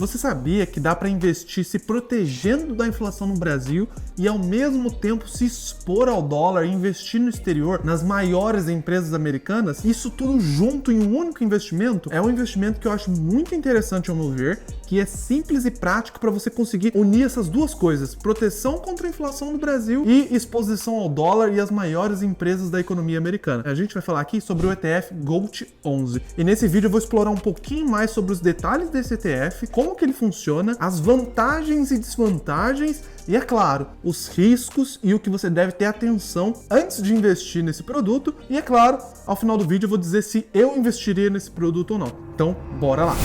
Você sabia que dá para investir se protegendo da inflação no Brasil e ao mesmo tempo se expor ao dólar e investir no exterior nas maiores empresas americanas? Isso tudo junto em um único investimento? É um investimento que eu acho muito interessante ao meu ver, que é simples e prático para você conseguir unir essas duas coisas: proteção contra a inflação no Brasil e exposição ao dólar e às maiores empresas da economia americana. A gente vai falar aqui sobre o ETF GOLD 11 e nesse vídeo eu vou explorar um pouquinho mais sobre os detalhes desse ETF, como que ele funciona, as vantagens e desvantagens e, é claro, os riscos e o que você deve ter atenção antes de investir nesse produto. E, é claro, ao final do vídeo eu vou dizer se eu investiria nesse produto ou não. Então, bora lá!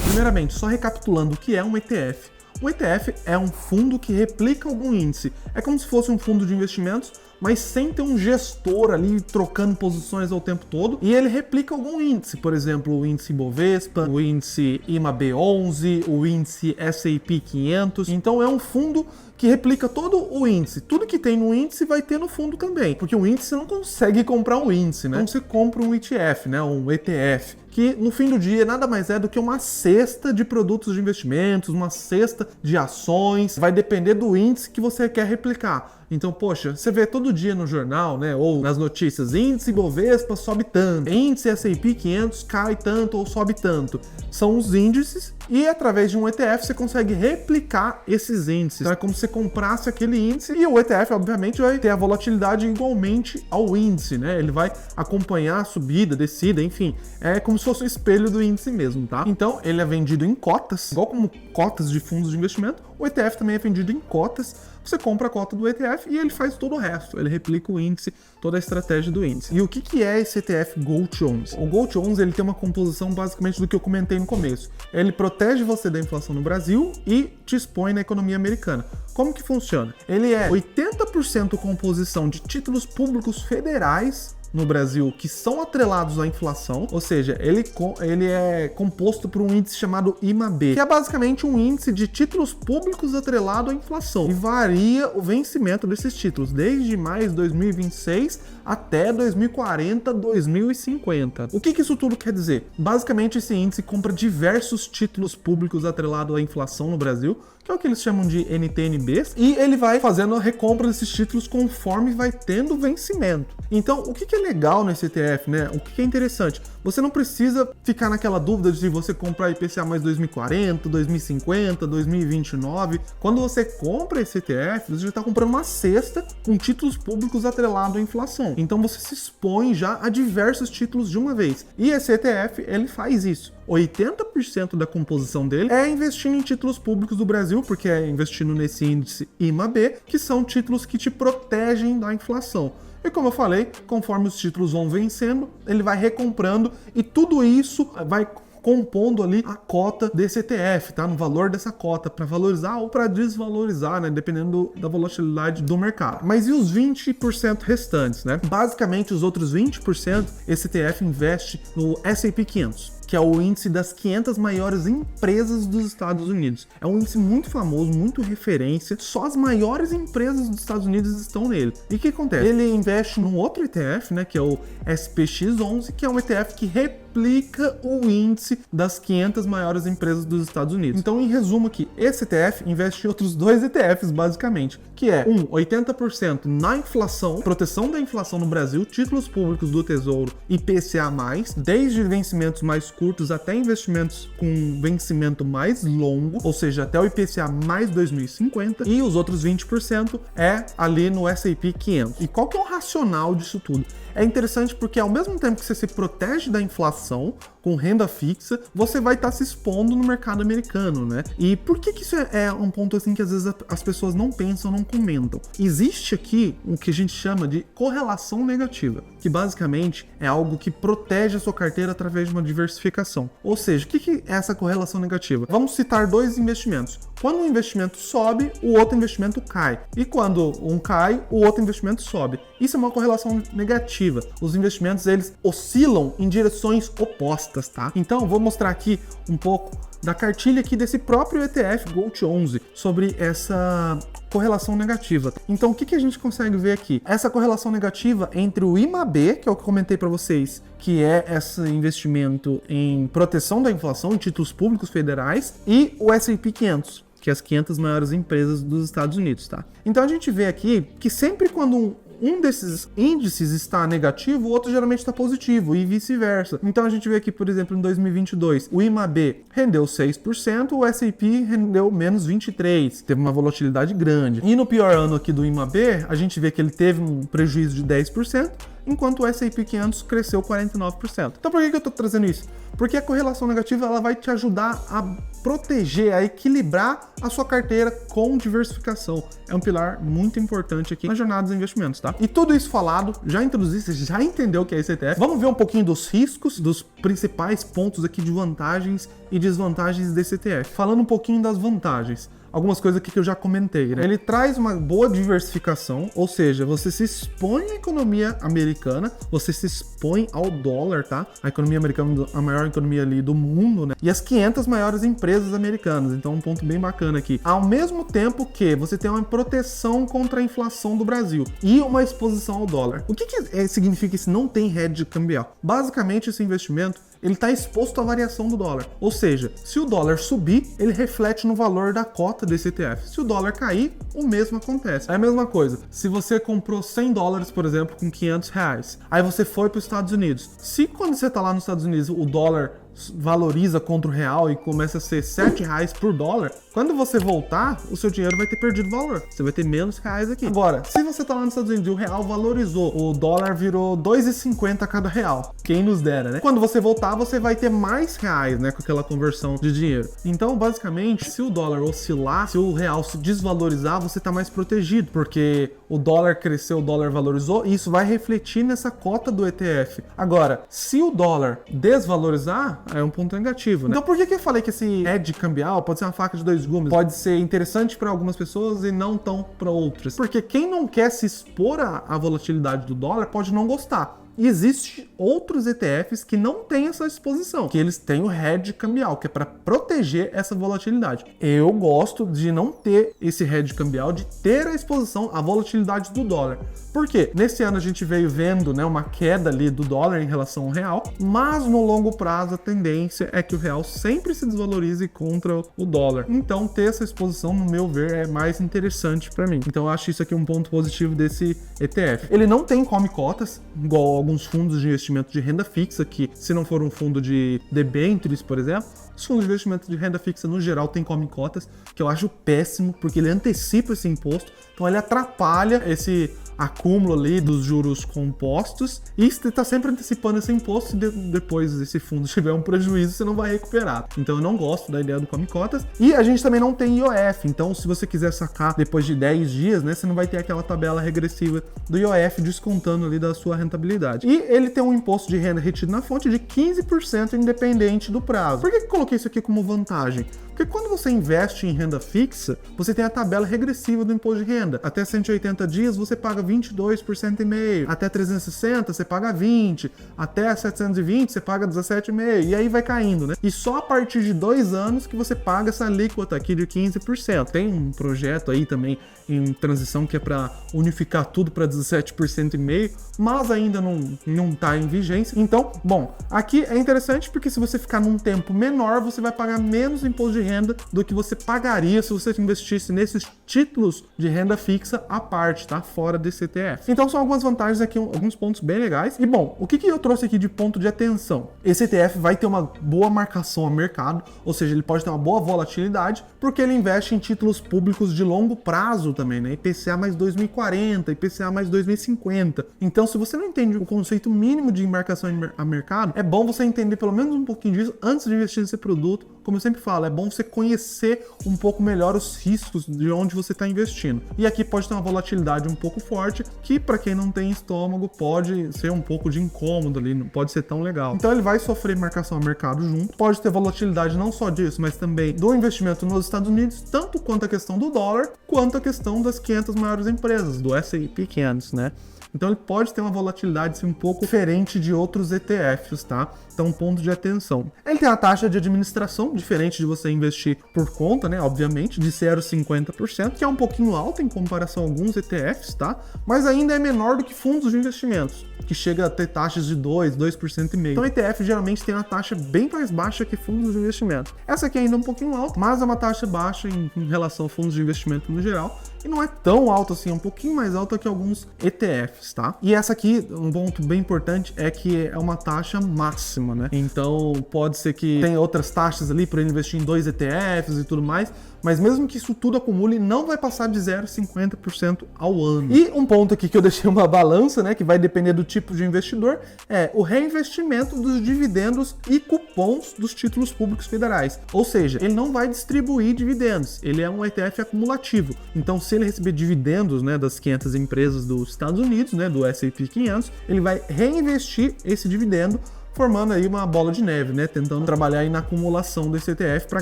Primeiramente, só recapitulando o que é um ETF. Um ETF é um fundo que replica algum índice. É como se fosse um fundo de investimentos, mas sem ter um gestor ali trocando posições ao tempo todo, e ele replica algum índice, por exemplo, o índice Bovespa, o índice IMAB11, o índice S&P 500. Então é um fundo que replica todo o índice. Tudo que tem no índice vai ter no fundo também, porque o índice você não consegue comprar um índice, né? Então você compra um ETF, né? Um ETF, que no fim do dia nada mais é do que uma cesta de produtos de investimentos, uma cesta de ações, vai depender do índice que você quer replicar. Então, poxa, você vê todo dia no jornal, né, ou nas notícias, índice Bovespa sobe tanto, índice S&P 500 cai tanto ou sobe tanto. São os índices e através de um ETF você consegue replicar esses índices. Então é como se você comprasse aquele índice e o ETF, obviamente, vai ter a volatilidade igualmente ao índice, né? Ele vai acompanhar a subida, descida, enfim. É como se fosse um espelho do índice mesmo, tá? Então, ele é vendido em cotas, igual como cotas de fundos de investimento. O ETF também é vendido em cotas. Você compra a cota do ETF e ele faz todo o resto. Ele replica o índice, toda a estratégia do índice. E o que é esse ETF GOLD 11? O GOLD 11 ele tem uma composição basicamente do que eu comentei no começo. Ele protege você da inflação no Brasil e te expõe na economia americana. Como que funciona? Ele é 80% composição de títulos públicos federais no Brasil que são atrelados à inflação, ou seja, ele é composto por um índice chamado IMAB, que é basicamente um índice de títulos públicos atrelado à inflação, e varia o vencimento desses títulos, desde mais 2026 até 2040, 2050. O que isso tudo quer dizer? Basicamente, esse índice compra diversos títulos públicos atrelados à inflação no Brasil, que é o que eles chamam de NTN-Bs, e ele vai fazendo a recompra desses títulos conforme vai tendo vencimento. Então, o que é legal nesse ETF, né? O que é interessante? Você não precisa ficar naquela dúvida de se você comprar IPCA mais 2040, 2050, 2029. Quando você compra esse ETF, você já está comprando uma cesta com títulos públicos atrelados à inflação. Então você se expõe já a diversos títulos de uma vez. E esse ETF, ele faz isso. 80% da composição dele é investindo em títulos públicos do Brasil, porque é investindo nesse índice IMAB, que são títulos que te protegem da inflação. E como eu falei, conforme os títulos vão vencendo, ele vai recomprando e tudo isso vai compondo ali a cota desse ETF, tá? No valor dessa cota, para valorizar ou para desvalorizar, né? Dependendo da volatilidade do mercado. Mas e os 20% restantes, né? Basicamente, os outros 20%, esse ETF investe no S&P 500. Que é o índice das 500 maiores empresas dos Estados Unidos. É um índice muito famoso, muito referência, só as maiores empresas dos Estados Unidos estão nele. E o que acontece? Ele investe num outro ETF, né, que é o SPX11, que é um ETF que replica o índice das 500 maiores empresas dos Estados Unidos. Então, em resumo aqui, esse ETF investe em outros dois ETFs, basicamente, que é 80% na inflação, proteção da inflação no Brasil, títulos públicos do Tesouro IPCA+, desde vencimentos mais curtos até investimentos com vencimento mais longo, ou seja, até o IPCA mais 2050, e os outros 20% é ali no S&P 500. E qual que é o racional disso tudo? É interessante porque ao mesmo tempo que você se protege da inflação com renda fixa, você vai estar se expondo no mercado americano, né? E por que isso é um ponto assim que às vezes as pessoas não pensam, não comentam? Existe aqui o que a gente chama de correlação negativa, que basicamente é algo que protege a sua carteira através de uma diversificação. Ou seja, o que é essa correlação negativa? Vamos citar dois investimentos. Quando um investimento sobe, o outro investimento cai. E quando um cai, o outro investimento sobe. Isso é uma correlação negativa. Os investimentos, eles oscilam em direções opostas, tá? Então, vou mostrar aqui um pouco da cartilha aqui desse próprio ETF GOLD11 sobre essa correlação negativa. Então, o que a gente consegue ver aqui? Essa correlação negativa entre o IMAB, que é o que eu comentei para vocês, que é esse investimento em proteção da inflação, em títulos públicos federais, e o S&P 500, que é as 500 maiores empresas dos Estados Unidos, tá? Então, a gente vê aqui que sempre quando um desses índices está negativo, o outro geralmente está positivo e vice-versa. Então a gente vê aqui, por exemplo, em 2022, o IMAB rendeu 6%, o S&P rendeu menos 23%. Teve uma volatilidade grande. E no pior ano aqui do IMAB, a gente vê que ele teve um prejuízo de 10%, enquanto o S&P 500 cresceu 49%. Então por que eu estou trazendo isso? Porque a correlação negativa ela vai te ajudar a proteger, a equilibrar a sua carteira com diversificação. É um pilar muito importante aqui na jornada dos investimentos, tá? E tudo isso falado, já introduzi, você já entendeu o que é esse ETF. Vamos ver um pouquinho dos riscos, dos principais pontos aqui de vantagens e desvantagens desse ETF. Falando um pouquinho das vantagens. Algumas coisas aqui que eu já comentei, né? Ele traz uma boa diversificação, ou seja, você se expõe à economia americana, você se expõe ao dólar, tá? A economia americana é a maior economia ali do mundo, né? E as 500 maiores empresas americanas, então um ponto bem bacana aqui. Ao mesmo tempo que você tem uma proteção contra a inflação do Brasil e uma exposição ao dólar. O que significa isso? Não tem hedge cambial. Basicamente, esse investimento ele está exposto à variação do dólar. Ou seja, se o dólar subir, ele reflete no valor da cota desse ETF. Se o dólar cair, o mesmo acontece. É a mesma coisa. Se você comprou $100, por exemplo, com R$500, aí você foi para os Estados Unidos. Se quando você está lá nos Estados Unidos, o dólar valoriza contra o real e começa a ser R$7 por dólar, quando você voltar, o seu dinheiro vai ter perdido valor. Você vai ter menos reais aqui. Agora, se você tá lá nos Estados Unidos e o real valorizou, o dólar virou R$2,50 a cada real. Quem nos dera, né? Quando você voltar, você vai ter mais reais, né? Com aquela conversão de dinheiro. Então, basicamente, se o dólar oscilar, se o real se desvalorizar, você tá mais protegido, porque o dólar cresceu, o dólar valorizou, e isso vai refletir nessa cota do ETF. Agora, se o dólar desvalorizar, é um ponto negativo, né? Então por que eu falei que esse hedge cambial pode ser uma faca de dois gumes? Pode ser interessante para algumas pessoas e não tão para outras. Porque quem não quer se expor à volatilidade do dólar pode não gostar. E existem outros ETFs que não têm essa exposição, que eles têm o hedge cambial, que é para proteger essa volatilidade. Eu gosto de não ter esse hedge cambial, de ter a exposição à volatilidade do dólar. Por quê? Nesse ano a gente veio vendo, né, uma queda ali do dólar em relação ao real, mas no longo prazo a tendência é que o real sempre se desvalorize contra o dólar. Então ter essa exposição, no meu ver, é mais interessante para mim. Então eu acho isso aqui um ponto positivo desse ETF. Ele não tem come cotas, igual alguns fundos de investimento de renda fixa, que se não for um fundo de debêntures, por exemplo, os fundos de investimento de renda fixa no geral tem come cotas, que eu acho péssimo, porque ele antecipa esse imposto, então ele atrapalha esse acúmulo ali dos juros compostos e está sempre antecipando esse imposto. E depois esse fundo tiver um prejuízo, você não vai recuperar. Então eu não gosto da ideia do come cotas. E a gente também não tem IOF, então se você quiser sacar depois de 10 dias, né, você não vai ter aquela tabela regressiva do IOF descontando ali da sua rentabilidade. E ele tem um imposto de renda retido na fonte de 15% independente do prazo. Por que eu coloquei isso aqui como vantagem? Porque quando você investe em renda fixa, você tem a tabela regressiva do imposto de renda. Até 180 dias você paga 22,5%. Até 360 você paga 20%. Até 720 você paga 17,5%. E aí vai caindo, né? E só a partir de 2 anos que você paga essa alíquota aqui de 15%. Tem um projeto aí também em transição que é para unificar tudo para 17,5%, mas ainda não tá em vigência. Então, bom, aqui é interessante porque se você ficar num tempo menor, você vai pagar menos imposto de renda do que você pagaria se você investisse nesses títulos de renda fixa à parte, tá? Fora desse ETF. Então são algumas vantagens aqui, alguns pontos bem legais. E bom, o que eu trouxe aqui de ponto de atenção? Esse ETF vai ter uma boa marcação ao mercado, ou seja, ele pode ter uma boa volatilidade, porque ele investe em títulos públicos de longo prazo também, né? IPCA mais 2040, IPCA mais 2050. Então, se você não entende o conceito mínimo de marcação a mercado, é bom você entender pelo menos um pouquinho disso antes de investir nesse produto. Como eu sempre falo, é bom você conhecer um pouco melhor os riscos de onde você está investindo. E aqui pode ter uma volatilidade um pouco forte, que para quem não tem estômago pode ser um pouco de incômodo ali, não pode ser tão legal. Então ele vai sofrer marcação a mercado junto, pode ter volatilidade não só disso, mas também do investimento nos Estados Unidos, tanto quanto a questão do dólar, quanto a questão das 500 maiores empresas, do S&P 500, né? Então ele pode ter uma volatilidade assim, um pouco diferente de outros ETFs, tá? Então, ponto de atenção. Ele tem a taxa de administração, diferente de você investir por conta, né? Obviamente, de 0,50%, que é um pouquinho alta em comparação a alguns ETFs, tá? Mas ainda é menor do que fundos de investimentos, que chega a ter taxas de 2,5%. Então, ETF geralmente tem uma taxa bem mais baixa que fundos de investimento. Essa aqui ainda é um pouquinho alta, mas é uma taxa baixa em relação a fundos de investimento no geral. E não é tão alta assim, é um pouquinho mais alta que alguns ETFs, tá? E essa aqui, um ponto bem importante é que é uma taxa máxima, né? Então pode ser que tenha outras taxas ali para investir em 2 ETFs e tudo mais, mas mesmo que isso tudo acumule, não vai passar de 0,50% ao ano. E um ponto aqui que eu deixei uma balança, né, que vai depender do tipo de investidor, é o reinvestimento dos dividendos e cupons dos títulos públicos federais. Ou seja, ele não vai distribuir dividendos, ele é um ETF acumulativo. Então, se ele receber dividendos, né, das 500 empresas dos Estados Unidos, né, do S&P 500, ele vai reinvestir esse dividendo, formando aí uma bola de neve, né? Tentando trabalhar aí na acumulação desse ETF para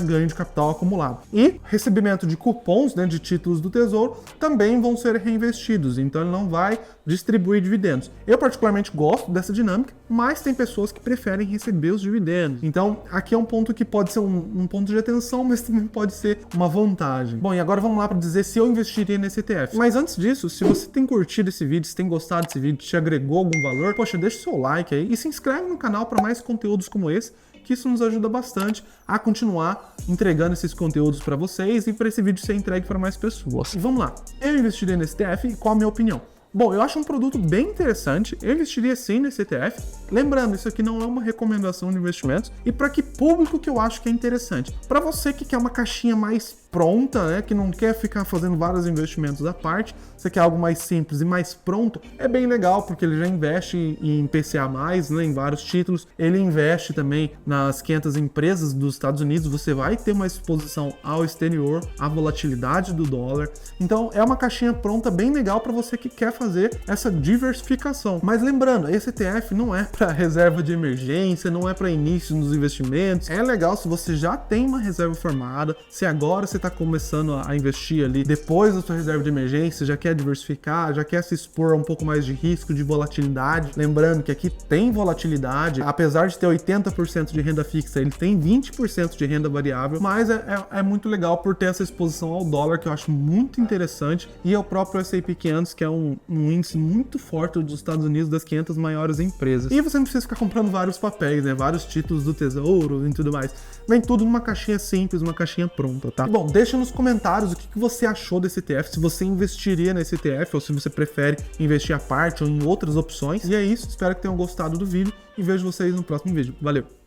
ganho de capital acumulado. E recebimento de cupons, né, de títulos do Tesouro também vão ser reinvestidos, então ele não vai distribuir dividendos. Eu particularmente gosto dessa dinâmica, mas tem pessoas que preferem receber os dividendos. Então aqui é um ponto que pode ser um ponto de atenção, mas também pode ser uma vantagem. Bom, e agora vamos lá para dizer se eu investiria nesse ETF. Mas antes disso, se você tem curtido esse vídeo, se tem gostado desse vídeo, te agregou algum valor, poxa, deixa o seu like aí e se inscreve no canal para mais conteúdos como esse, que isso nos ajuda bastante a continuar entregando esses conteúdos para vocês e para esse vídeo ser entregue para mais pessoas. E vamos lá, eu investiria nesse ETF e qual a minha opinião? Bom, eu acho um produto bem interessante, eu investiria sim nesse ETF. Lembrando, isso aqui não é uma recomendação de investimentos. E para que público que eu acho que é interessante? Para você que quer uma caixinha mais pronta, né, que não quer ficar fazendo vários investimentos à parte, você quer algo mais simples e mais pronto, é bem legal, porque ele já investe em PCA+, né, em vários títulos, ele investe também nas 500 empresas dos Estados Unidos, você vai ter uma exposição ao exterior, à volatilidade do dólar, então é uma caixinha pronta bem legal para você que quer fazer essa diversificação. Mas lembrando, esse ETF não é para reserva de emergência, não é para início nos investimentos, é legal se você já tem uma reserva formada, se agora você está começando a investir ali depois da sua reserva de emergência, já quer diversificar, já quer se expor a um pouco mais de risco, de volatilidade. Lembrando que aqui tem volatilidade, apesar de ter 80% de renda fixa, ele tem 20% de renda variável, mas é muito legal por ter essa exposição ao dólar, que eu acho muito interessante, e ao próprio S&P 500, que é um índice muito forte dos Estados Unidos, das 500 maiores empresas. E você não precisa ficar comprando vários papéis, né, vários títulos do Tesouro e tudo mais. Vem tudo numa caixinha simples, uma caixinha pronta, tá? Bom, deixa nos comentários o que você achou desse ETF, se você investiria nesse ETF ou se você prefere investir à parte ou em outras opções. E é isso, espero que tenham gostado do vídeo e vejo vocês no próximo vídeo. Valeu!